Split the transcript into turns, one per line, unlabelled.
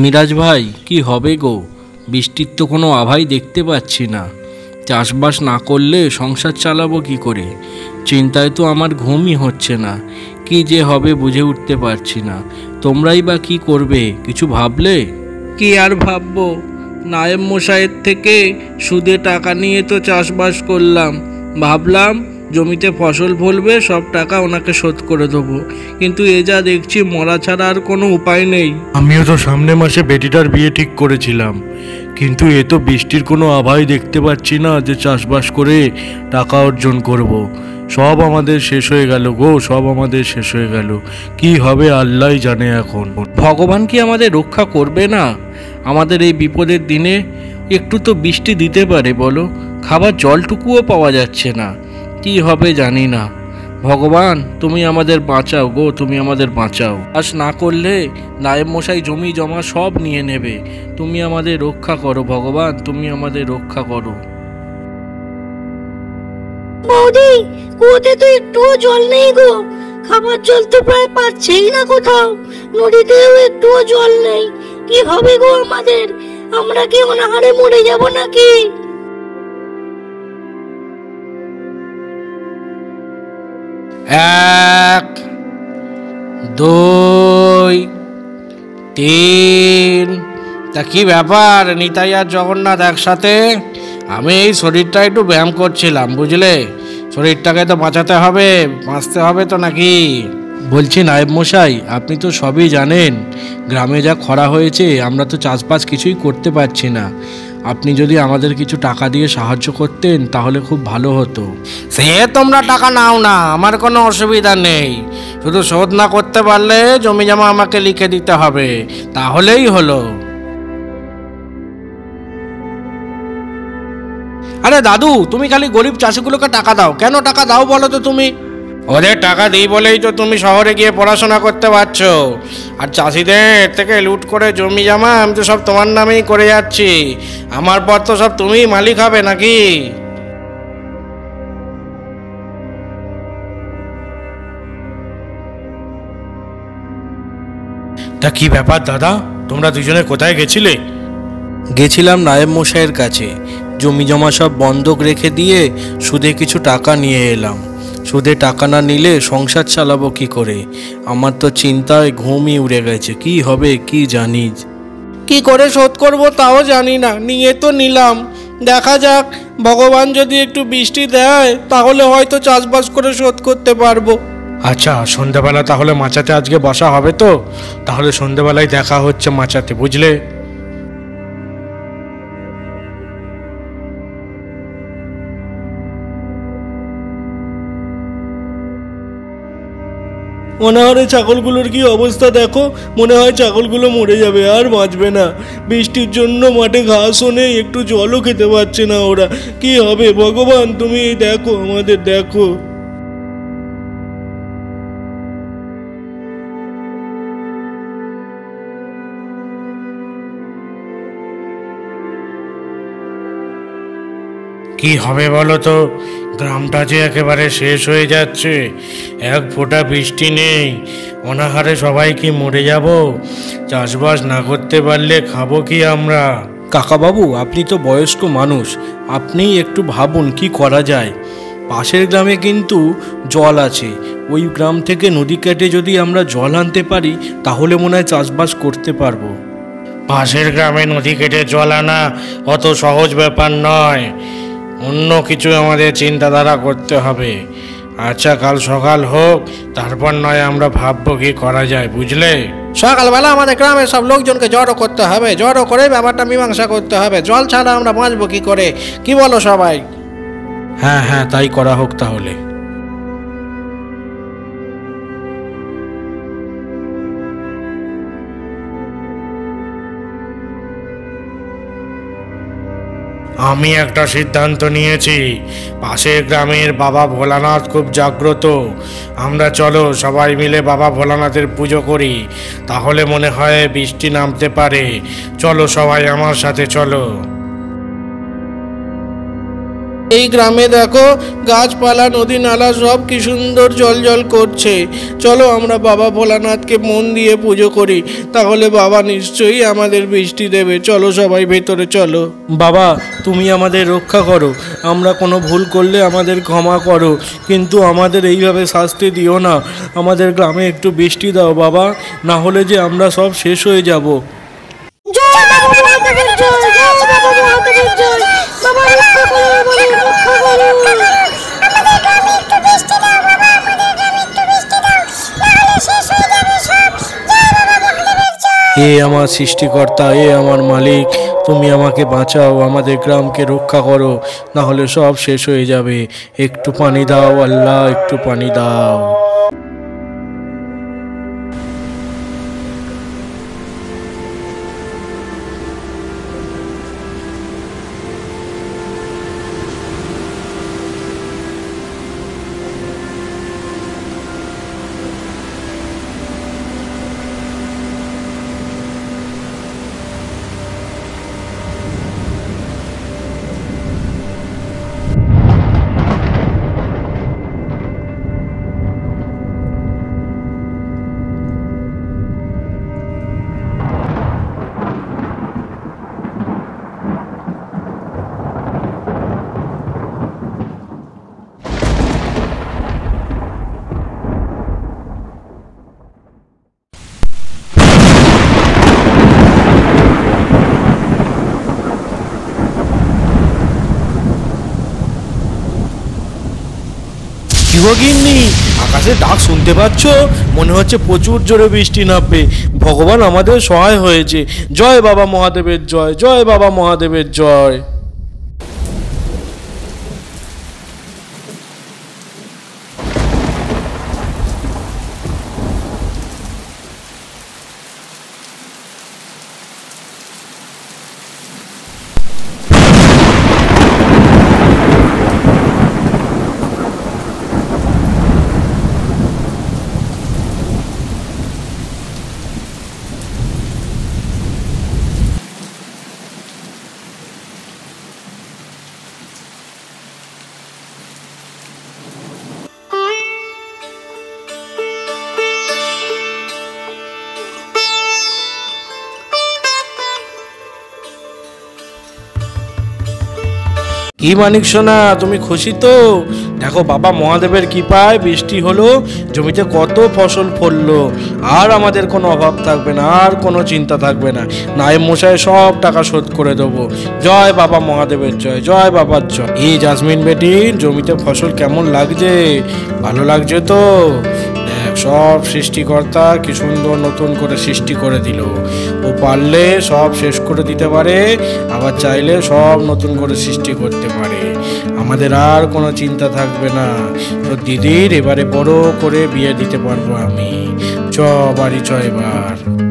মিরাজ ভাই, কি হবে গো? বৃষ্টির তো কোনো আভাই দেখতে পাচ্ছি না। চাষবাস না করলে সংসার চালাবো কি করে? চিন্তায় তো আমার ঘুমই হচ্ছে না। কি যে হবে বুঝে উঠতে পারছি না। তোমরাই বা কি করবে, কিছু ভাবলে? কি আর ভাববো, নায়েব মশাইয়ের থেকে সুদে টাকা নিয়ে তো চাষবাস করলাম। ভাবলাম জমিতে ফসল ফলবে, সব টাকা ওনাকে শোধ করে দেবো, কিন্তু এ যা দেখছি মরা ছাড়া আর কোনো উপায় নেই।
আমিও তো সামনে মাসে বেটিটার বিয়ে ঠিক করেছিলাম, কিন্তু এ তো বৃষ্টির কোনো আভাই দেখতে পাচ্ছি না যে চাষবাস করে টাকা অর্জন করব। সব আমাদের শেষ হয়ে গেল গো, সব আমাদের শেষ হয়ে গেল। কি হবে আল্লাহই জানে এখন।
ভগবান কি আমাদের রক্ষা করবে না? আমাদের এই বিপদের দিনে একটু তো বৃষ্টি দিতে পারে বলো? খাবার জলটুকুও পাওয়া যাচ্ছে না। কি হবে জানি না। ভগবান তুমি আমাদের বাঁচাও গো, তুমি আমাদের বাঁচাও। চাষ না করলে নায়েব মশাই জমি জমা সব নিয়ে নেবে। তুমি আমাদের রক্ষা করো ভগবান, তুমি আমাদের রক্ষা করো।
বৌদি, কুয়োতে তো একটুও জল নেই গো। খাবার জল তো প্রায় পাচ্ছেই না কোথাও। নদীতেও একটুও জল নেই। কি হবে গো আমাদের? আমরা কি অনাহারে মরে যাব নাকি?
এক, দুই, তিন। তা কি ব্যাপার নিতাই আর জগন্নাথ একসাথে? আমি এই শরীরটা একটু ব্যায়াম করছিলাম, বুঝলে? শরীরটাকে তো বাঁচাতে হবে, বাঁচতে হবে তো নাকি? বলছি নায়েব মশাই, আপনি তো সবই জানেন, গ্রামে যা খরা হয়েছে, আমরা তো চাষবাস কিছুই করতে পারছি না। আপনি যদি আমাদের কিছু টাকা দিয়ে সাহায্য করতেন তাহলে খুব ভালো হতো। সে তোমরা টাকা নাও না, আমার কোনো অসুবিধা নেই। শুধু শোধ না করতে পারলে জমি জমা আমাকে লিখে দিতে হবে, তাহলেই হলো। আরে দাদু, তুমি খালি গরিব চাষিগুলোকে টাকা দাও কেন? টাকা দাও বলো তো তুমি? ওদের টাকা দিই বলেই তো তুমি শহরে গিয়ে পড়াশোনা করতে পারছো। আর চাষিদের থেকে লুট করে জমি জমা আমি তো সব তোমার নামেই করে যাচ্ছি। আমার পর তো সব তুমিই মালিক হবে নাকি?
তা কি ব্যাপার দাদা, তোমরা দুজনে কোথায় গেছিলে?
গেছিলাম নায়েব মশাইয়ের কাছে। জমি জমা সব বন্ধক রেখে দিয়ে সুদে কিছু টাকা নিয়ে এলাম। সুদে টাকা না নিলে সংসার চালাবো কি করে? আমার তো চিন্তায় ঘুমই উড়ে গেছে। কি হবে কি জানি। কি করে শোধ করব তাও জানি না, নিয়ে তো নিলাম। দেখা যাক, ভগবান যদি একটু বৃষ্টি দেয় তাহলে হয়তো চাষবাস করে শোধ করতে পারবো।
আচ্ছা, সন্ধ্যাবেলা তাহলে মাচাতে আজকে বসা হবে তো? তাহলে সন্ধ্যাবেলায় দেখা হচ্ছে মাচাতে, বুঝলে?
অনাহারে ছাগলগুলোর কি অবস্থা দেখো। মনে হয় ছাগলগুলো মরে যাবে, আর বাঁচবে না। বৃষ্টির জন্য মাঠে ঘাসও নেই, একটু জলও খেতে পারছে না ওরা। কি হবে ভগবান, তুমি দেখো, আমাদের দেখো।
কি হবে বলো তো? গ্রামটা যে একেবারে শেষ হয়ে যাচ্ছে, এক ফোঁটা বৃষ্টি নেই। অনাহারে সবাই কি মরে যাব? চাষবাস না করতে পারলে খাবো কি আমরা?
কাকাবাবু, আপনি তো বয়স্ক মানুষ, আপনিই একটু ভাবুন কি করা যায়। পাশের গ্রামে কিন্তু জল আছে। ওই গ্রাম থেকে নদী কেটে যদি আমরা জল আনতে পারি তাহলে মনে হয় চাষবাস করতে পারবো।
পাশের গ্রামে নদী কেটে জল আনা অত সহজ ব্যাপার নয়। অন্য কিছু আমাদের চিন্তাধারা করতে হবে। আচ্ছা, কাল সকাল হোক, তারপর নয় আমরা ভাববো কি করা যায়, বুঝলে?
সকালবেলা আমাদের গ্রামের সব লোকজনকে জড়ো করতে হবে, জড়ো করে ব্যাপারটা মীমাংসা করতে হবে। জল ছাড়া আমরা বাঁচবো কি করে? কি বলো সবাই?
হ্যাঁ হ্যাঁ, তাই করা হোক তাহলে। আমি একটা সিদ্ধান্ত নিয়েছি। পাশের গ্রামের বাবা ভোলানাথ খুব জাগ্রত। আমরা চলো সবাই মিলে বাবা ভোলানাথের পুজো করি, তাহলে মনে হয় বৃষ্টি নামতে পারে। চলো সবাই আমার সাথে চলো।
এই গ্রামে দেখো গাছপালা নদী নালা সব কি সুন্দর জল জল করছে। চলো আমরা বাবা ভোলানাথকে মন দিয়ে পুজো করি, তাহলে বাবা নিশ্চয়ই আমাদের বৃষ্টি দেবে। চলো সবাই ভেতরে চলো।
বাবা তুমি আমাদের রক্ষা করো, আমরা কোনো ভুল করলে আমাদের ক্ষমা করো, কিন্তু আমাদের এইভাবে শাস্তি দিও না। আমাদের গ্রামে একটু বৃষ্টি দাও বাবা, না হলে যে আমরা সব শেষ হয়ে যাব।
জয় বাবা মহাদেবের জয়, জয় বাবা মহাদেবের জয়। বাবা রক্ষা করো, বাবা রক্ষা করো। আমাদের গ্রামে একটু বৃষ্টি দাও বাবা, আমাদের গ্রামে একটু বৃষ্টি দাও, নাহলে শেষ হয়ে যাবে সব। জয় বাবা মহাদেবের জয়।
এ আমার সৃষ্টিকর্তা, এ আমার মালিক, তুমি আমাকে বাঁচাও, আমাদের গ্রামকে রক্ষা করো, না হলে সব শেষ হয়ে যাবে। একটু পানি দাও আল্লাহ, একটু পানি দাও। গিন্নি, আকাশে ডাক শুনতে পাচ্ছ? মনে হচ্ছে প্রচুর জোরে বৃষ্টি নামবে। ভগবান আমাদের সহায় হয়েছে। জয় বাবা মহাদেবের জয়, জয় বাবা মহাদেবের জয়। কি মানিক সোনা, তুমি খুশি তো? দেখো বাবা মহাদেবের কৃপায় বৃষ্টি হলো, জমিতে কত ফসল ফললো, আর আমাদের কোনো অভাব থাকবে না, আর কোনো চিন্তা থাকবে না। নায়েব মশাই সব টাকা শোধ করে দেবো। জয় বাবা মহাদেবের জয়, জয় বাবার জয়। এই জাসমিন বেটি, জমিতে ফসল কেমন লাগছে? ভালো লাগছে তো? সব সৃষ্টিকর্তা কি সুন্দর নতুন করে সৃষ্টি করে দিল। ও পারলে সব শেষ করে দিতে পারে, আবার চাইলে সব নতুন করে সৃষ্টি করতে পারে। আমাদের আর কোনো চিন্তা থাকবে না। তো দিদির এবারে বড় করে বিয়ে দিতে পারবো আমি। চ বাড়ি চ এবার।